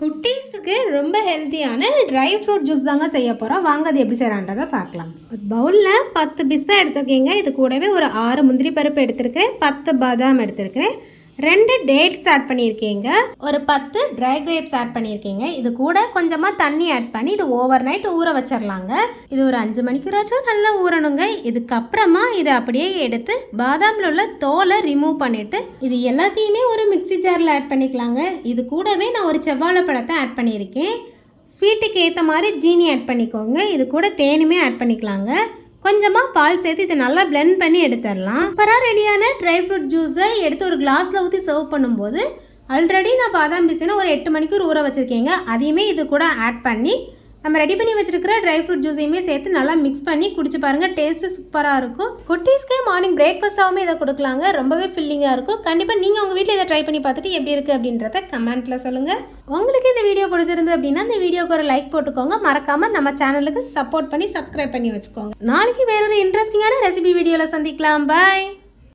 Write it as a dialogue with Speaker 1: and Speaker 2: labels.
Speaker 1: குட்டீஸுக்கு ரொம்ப ஹெல்த்தியான dry fruit juice தாங்க செய்ய போகிறோம். வாங்க அது எப்படி செய்யலான்றதை பார்க்கலாம். பவுலில் 10 பிஸ்தா எடுத்துருக்கீங்க. இது கூடவே ஒரு 6 முந்திரி பருப்பு எடுத்துருக்கேன், 10 பாதாம் எடுத்துருக்கேன், 2 டேட்ஸ் ஆட் பண்ணியிருக்கீங்க, ஒரு 10 ட்ரை கிரேப்ஸ் ஆட் பண்ணியிருக்கீங்க. இது கூட கொஞ்சமாக தண்ணி ஆட் பண்ணி இது ஓவர் நைட் ஊற வச்சிடலாங்க. இது ஒரு 5 மணிக்கூறாச்சும் நல்லா ஊறணுங்க. இதுக்கப்புறமா இதை அப்படியே எடுத்து பாதாமில் உள்ள தோலை ரிமூவ் பண்ணிவிட்டு இது எல்லாத்தையுமே ஒரு மிக்சி ஜாரில் ஆட் பண்ணிக்கலாங்க. இது கூடவே நான் ஒரு செவ்வாழை பழத்தை ஆட் பண்ணியிருக்கேன். ஸ்வீட்டுக்கு ஏற்ற மாதிரி ஜீனி ஆட் பண்ணிக்கோங்க. இது கூட தேனுமே ஆட் பண்ணிக்கலாங்க. கொஞ்சமாக பால் சேர்த்து இதை நல்லா பிளெண்ட் பண்ணி எடுத்துடலாம். அப்புறம் ரெடியான ட்ரை ஃப்ரூட் ஜூஸை எடுத்து ஒரு கிளாஸில் ஊற்றி சர்வ் பண்ணும்போது ஆல்ரெடி நான் பாதாம் பிசினை ஒரு 8 மணிக்கு ஊற வச்சுருக்கேங்க. அதையுமே இது கூட ஆட் பண்ணி நம்ம ரெடி பண்ணி வச்சிருக்கிற ட்ரை ஃப்ரூட் ஜூஸையுமே சேர்த்து நல்லா மிக்ஸ் பண்ணி குடிச்சு பாருங்கள். டேஸ்ட்டு சூப்பராக இருக்கும். குட்டீஸ்க்கு மார்னிங் பிரேக்ஃபாஸ்ட்டாகவும் இதை கொடுக்கலாங்க. ரொம்பவே ஃபில்லிங்காக இருக்கும். கண்டிப்பாக நீங்கள் உங்கள் வீட்டில் இதை ட்ரை பண்ணி பார்த்துட்டு எப்படி இருக்குது அப்படின்றத கமெண்ட்டில் சொல்லுங்கள். உங்களுக்கு இந்த வீடியோ பிடிச்சிருந்து அப்படின்னா இந்த வீடியோக்கு ஒரு லைக் போட்டுக்கோங்க. மறக்காமல் நம்ம சேனலுக்கு சப்போர்ட் பண்ணி சப்ஸ்கிரைப் பண்ணி வச்சுக்கோங்க. நாளைக்கு வேறொரு இன்ட்ரெஸ்டிங்கான ரெசிபி வீடியோவில் சந்திக்கலாம். பாய்.